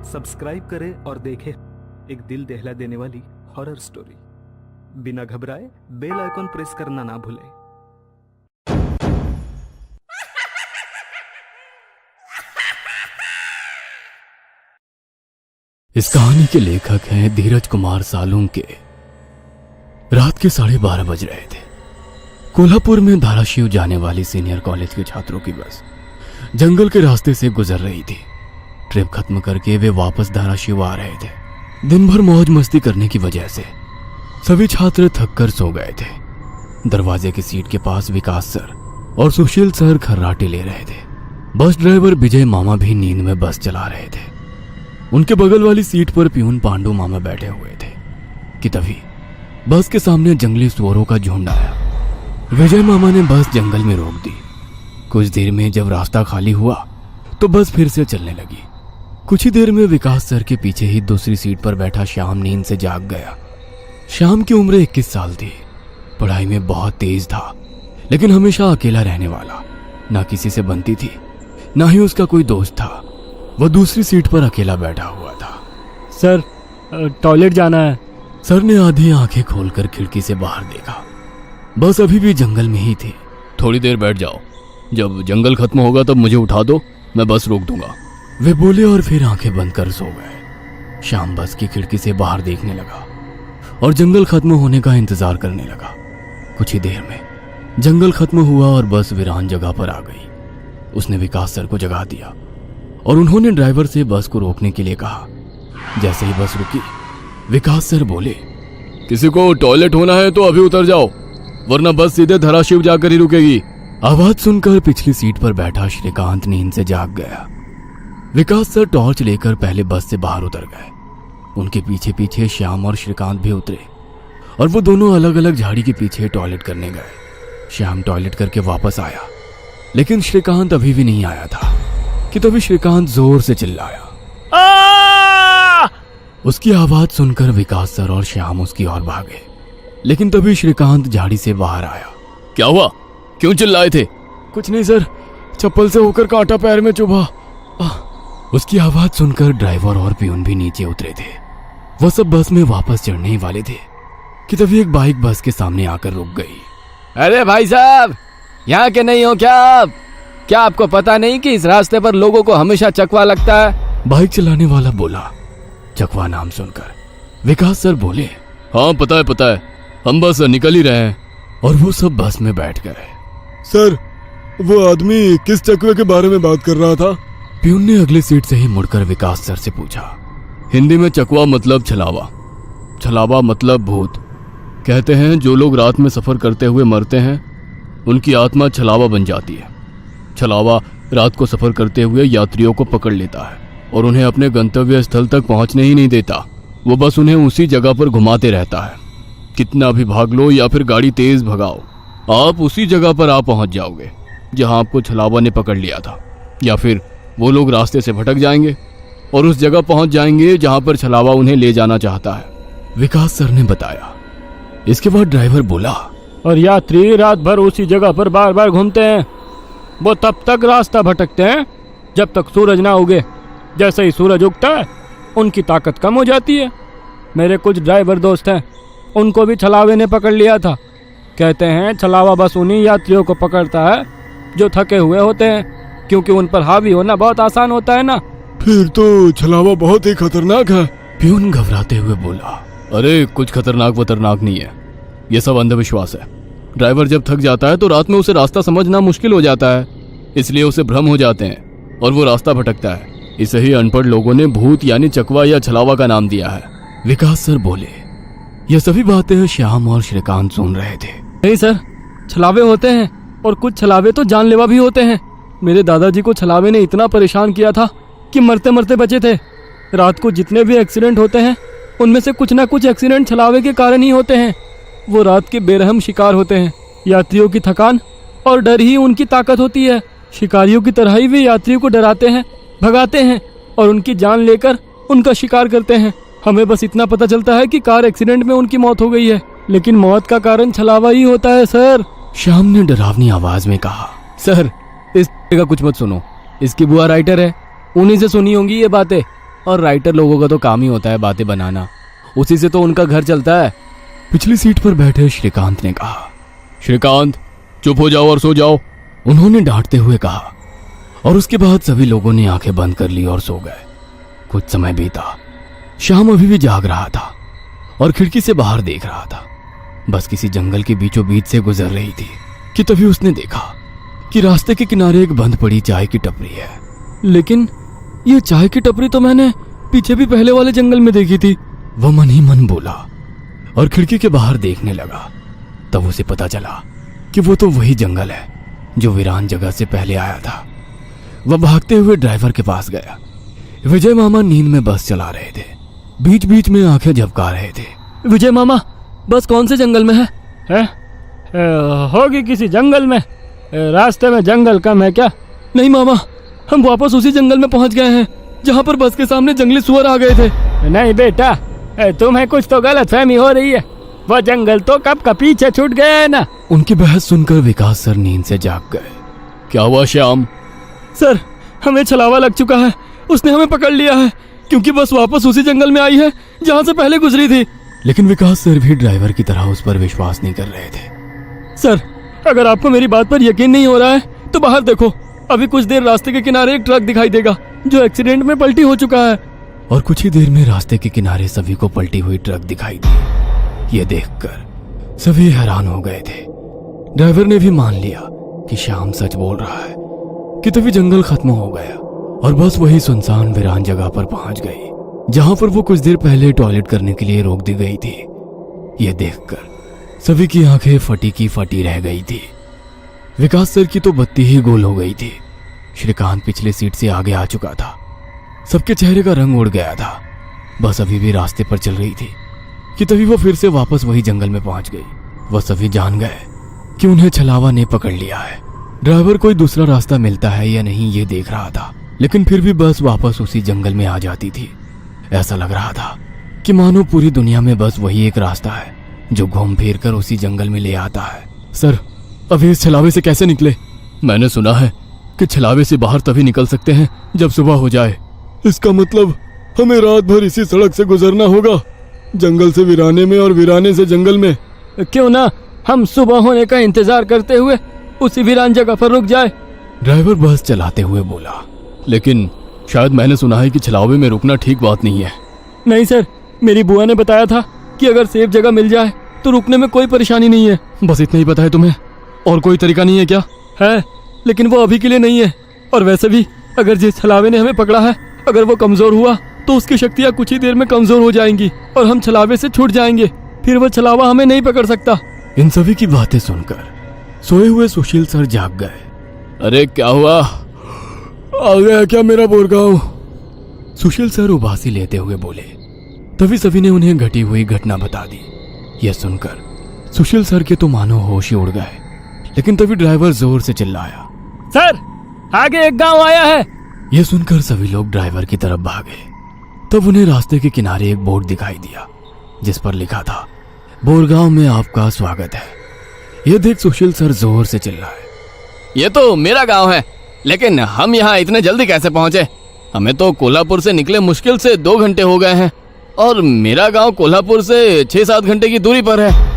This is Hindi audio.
सब्सक्राइब करें और देखें एक दिल दहला देने वाली हॉरर स्टोरी। बिना घबराए बेल आइकॉन प्रेस करना ना भूलें। इस कहानी के लेखक हैं धीरज कुमार सालुंके। रात के 12:30 बज रहे थे। कोल्हापुर में धाराशिव जाने वाली सीनियर कॉलेज के छात्रों की बस जंगल के रास्ते से गुजर रही थी। ट्रिप खत्म करके वे वापस धाराशिव आ रहे थे। दिन भर मौज मस्ती करने की वजह से सभी छात्र थक कर सो गए थे। दरवाजे की सीट के पास विकास सर और सुशील सर खर्राटे ले रहे थे। बस ड्राइवर विजय मामा भी नींद में बस चला रहे थे। उनके बगल वाली सीट पर प्यून पांडु मामा बैठे हुए थे कि तभी बस के सामने जंगली सुअरों का झुंड आया। विजय मामा ने बस जंगल में रोक दी। कुछ देर में जब रास्ता खाली हुआ तो बस फिर से चलने लगी। कुछ ही देर में विकास सर के पीछे ही दूसरी सीट पर बैठा श्याम नींद से जाग गया। श्याम की उम्र 21 साल थी। पढ़ाई में बहुत तेज था, लेकिन हमेशा अकेला रहने वाला। ना किसी से बनती थी, ना ही उसका कोई दोस्त था। वह दूसरी सीट पर अकेला बैठा हुआ था। सर, टॉयलेट जाना है। सर ने आधी आंखें खोलकर खिड़की से बाहर देखा। बस अभी भी जंगल में ही थी। थोड़ी देर बैठ जाओ, जब जंगल खत्म होगा तब मुझे उठा दो, मैं बस रोक दूंगा। वे बोले और फिर आंखें बंद कर सो गए। श्याम बस की खिड़की से बाहर देखने लगा और जंगल खत्म होने का इंतजार करने लगा। कुछ ही देर में जंगल खत्म हुआ और बस वीरान जगह पर आ गई। उसने विकास सर को जगा दिया और उन्होंने ड्राइवर से बस को रोकने के लिए कहा। जैसे ही बस रुकी, विकास सर बोले, किसी को टॉयलेट होना है तो अभी उतर जाओ, वरना बस सीधे धाराशिव जाकर ही रुकेगी। आवाज सुनकर पिछली सीट पर बैठा श्रीकांत नींद से जाग गया। विकास सर टॉर्च लेकर पहले बस से बाहर उतर गए। उनके पीछे पीछे श्याम और श्रीकांत भी उतरे और वो दोनों अलग अलग झाड़ी के पीछे टॉयलेट करने गए। श्याम टॉयलेट करके वापस आया, लेकिन श्रीकांत अभी भी नहीं आया था कि तभी श्रीकांत जोर से चिल्लाया। उसकी आवाज सुनकर विकास सर और श्याम उसकी ओर भागे, लेकिन तभी श्रीकांत झाड़ी से बाहर आया। क्या हुआ, क्यों चिल्लाए थे? कुछ नहीं सर, चप्पल से होकर कांटा पैर में चुभा। उसकी आवाज सुनकर ड्राइवर और प्यून भी नीचे उतरे थे। वो सब बस में वापस चढ़ने ही वाले थे कि तभी एक बाइक बस के सामने आकर रुक गई। अरे भाई साहब, यहाँ के नहीं हो क्या आप? क्या आपको पता नहीं कि इस रास्ते पर लोगों को हमेशा चकवा लगता है? बाइक चलाने वाला बोला। चकवा नाम सुनकर विकास सर बोले, हाँ पता है, हम बस निकल ही रहे हैं। और वो सब बस में बैठ गए। सर, वो आदमी किस चकवे के बारे में बात कर रहा था? प्यून ने अगली सीट से ही मुड़कर विकास सर से पूछा। हिंदी में चकवा मतलब छलावा, छलावा मतलब भूत। कहते हैं जो लोग रात में सफर करते हुए मरते हैं, उनकी आत्मा छलावा बन जाती है। छलावा रात को सफर करते हुए यात्रियों को पकड़ लेता है और उन्हें अपने गंतव्य स्थल तक पहुंचने ही नहीं देता। वो बस उन्हें उसी जगह पर घुमाते रहता है। कितना भी भाग लो या फिर गाड़ी तेज भगाओ, आप उसी जगह पर आ पहुंच जाओगे जहां आपको छलावा ने पकड़ लिया था। या फिर वो लोग रास्ते से भटक जाएंगे और उस जगह पहुंच जाएंगे जहां पर छलावा उन्हें ले जाना चाहता है, विकास सर ने बताया। इसके बाद ड्राइवर बोला, और यात्री रात भर उसी जगह पर बार बार घूमते हैं। वो तब तक रास्ता भटकते हैं जब तक सूरज ना उगे। जैसे ही सूरज उगता है, उनकी ताकत कम हो जाती है। मेरे कुछ ड्राइवर दोस्त हैं, उनको भी छलावे ने पकड़ लिया था। कहते हैं छलावा बस उन्हीं यात्रियों को पकड़ता है जो थके हुए होते हैं, क्योंकि उन पर हावी होना बहुत आसान होता है ना। फिर तो छलावा बहुत ही खतरनाक है। प्यून घबराते हुए बोला, अरे कुछ खतरनाक नहीं है, ये सब अंधविश्वास है। ड्राइवर जब थक जाता है तो रात में उसे रास्ता समझना मुश्किल हो जाता है, इसलिए उसे भ्रम हो जाते हैं और वो रास्ता भटकता है। इसे ही अनपढ़ लोगों ने भूत यानी चकवा या छलावा का नाम दिया है, विकास सर बोले। ये सभी बातें श्याम और श्रीकांत सुन रहे थे। नहीं सर, छलावे होते हैं और कुछ छलावे तो जानलेवा भी होते हैं। मेरे दादाजी को छलावे ने इतना परेशान किया था कि मरते मरते बचे थे। रात को जितने भी एक्सीडेंट होते हैं, उनमें से कुछ ना कुछ एक्सीडेंट छलावे के कारण ही होते हैं। वो रात के बेरहम शिकार होते हैं। यात्रियों की थकान और डर ही उनकी ताकत होती है। शिकारियों की तरह ही वे यात्रियों को डराते हैं, भगाते हैं और उनकी जान लेकर उनका शिकार करते हैं। हमें बस इतना पता चलता है कि कार एक्सीडेंट में उनकी मौत हो गई है, लेकिन मौत का कारण छलावा ही होता है सर। श्याम ने डरावनी आवाज में कहा। सर, इस का कुछ मत सुनो, इसकी बुआ राइटर है, उन्हीं से सुनी होंगी ये बातें। और राइटर लोगों का तो काम ही होता है बातें बनाना, उसी से तो उनका घर चलता है। पिछली सीट पर बैठे श्रीकांत ने कहा, श्रीकांत चुप हो जाओ और सो जाओ, उन्होंने डांटते हुए कहा। और उसके बाद सभी लोगों ने आंखें बंद कर ली और सो गए। कुछ समय बीता, शाम अभी भी जाग रहा था और खिड़की से बाहर देख रहा था। बस किसी जंगल के बीचों बीच से गुजर रही थी कि तभी उसने देखा कि रास्ते के किनारे एक बंद पड़ी चाय की टपरी है। लेकिन ये चाय की टपरी तो मैंने पीछे भी पहले वाले जंगल में देखी थी। वह मन ही मन बोला और खिड़की के बाहर देखने लगा। तब उसे पता चला कि वो तो वही जंगल है जो वीरान जगह से पहले आया था। वह भागते हुए ड्राइवर के पास गया। विजय मामा नींद में बस चला रहे थे, बीच बीच में आंखें झपका रहे थे। विजय मामा, बस कौन से जंगल में है? होगी किसी जंगल में। रास्ते में जंगल कम है क्या? नहीं मामा, हम वापस उसी जंगल में पहुंच गए हैं जहां पर बस के सामने जंगली सुअर आ गए थे। नहीं बेटा, तुम्हें कुछ तो गलतफहमी हो रही है। वो जंगल तो कब का पीछे छूट गया है ना। उनकी बहस सुनकर विकास सर नींद से जाग गए। क्या हुआ श्याम? सर, हमें छलावा लग चुका है। उसने हमें पकड़ लिया है क्योंकि बस वापस उसी जंगल में आई है जहां से पहले गुजरी थी। लेकिन विकास सर भी ड्राइवर की तरह उस पर विश्वास नहीं कर रहे थे। सर, अगर आपको मेरी बात पर यकीन नहीं हो रहा है तो बाहर देखो। अभी कुछ देर रास्ते के किनारे एक ट्रक दिखाई देगा जो एक्सीडेंट में पलटी हो चुका है। और कुछ ही देर में रास्ते के किनारे सभी को पलटी हुई ट्रक दिखाई दी। ये देखकर सभी हैरान हो गए थे। ड्राइवर ने भी मान लिया कि श्याम सच बोल रहा है कि तभी जंगल खत्म हो गया और बस वही सुनसान वीरान जगह पर पहुंच गई जहां पर वो कुछ देर पहले टॉयलेट करने के लिए रोक दी गई थी। ये देखकर सभी की आंखें फटी की फटी रह गई थी। विकास सर की तो बत्ती ही गोल हो गई थी। श्रीकांत पिछली सीट से आगे आ चुका था। सबके चेहरे का रंग उड़ गया था। बस अभी भी रास्ते पर चल रही थी कि तभी वो फिर से वापस वही जंगल में पहुंच गई। वह सभी जान गए कि उन्हें छलावा ने पकड़ लिया है। ड्राइवर कोई दूसरा रास्ता मिलता है या नहीं ये देख रहा था, लेकिन फिर भी बस वापस उसी जंगल में आ जाती थी। ऐसा लग रहा था कि मानो पूरी दुनिया में बस वही एक रास्ता है जो घूम फिर कर उसी जंगल में ले आता है। सर, अभी इस छलावे से कैसे निकले? मैंने सुना है कि छलावे से बाहर तभी निकल सकते हैं जब सुबह हो जाए। इसका मतलब हमें रात भर इसी सड़क से गुजरना होगा, जंगल से वीराने में और वीराने से जंगल में। क्यों ना हम सुबह होने का इंतजार करते हुए उसी वीरान जगह पर रुक जाए। ड्राइवर बस चलाते हुए बोला। लेकिन शायद मैंने सुना है कि छलावे में रुकना ठीक बात नहीं है। नहीं सर, मेरी बुआ ने बताया था कि अगर सेफ जगह मिल जाए तो रुकने में कोई परेशानी नहीं है। बस इतना ही पता है तुम्हें? और कोई तरीका नहीं है क्या? है, लेकिन वो अभी के लिए नहीं है। और वैसे भी अगर जिस छलावे ने हमें पकड़ा है, अगर वो कमजोर हुआ तो उसकी शक्तियाँ कुछ ही देर में कमजोर हो जाएंगी और हम छलावे से छूट जाएंगे। फिर वो छलावा हमें नहीं पकड़ सकता। इन सभी की बातें सुनकर सोए हुए सुशील सर जाग गए। अरे क्या हुआ? आ गया क्या मेरा बोरगांव? सुशील सर उबासी लेते हुए बोले। तभी सभी ने उन्हें घटी हुई घटना बता दी। यह सुनकर सुशील सर के तो मानो होश ही उड़ गए। लेकिन तभी ड्राइवर जोर से चिल्लाया, सर, आगे एक गांव आया है। यह सुनकर सभी लोग ड्राइवर की तरफ भागे। तब उन्हें रास्ते के किनारे एक बोर्ड दिखाई दिया जिस पर लिखा था, बोरगांव में आपका स्वागत है। यह देख सुशील सर जोर से चिल्लाए, ये तो मेरा गांव है, लेकिन हम यहाँ इतने जल्दी कैसे पहुंचे? हमें तो कोल्हापुर से निकले मुश्किल से 2 घंटे हो गए हैं और मेरा गांव कोल्हापुर से 6-7 घंटे की दूरी पर है।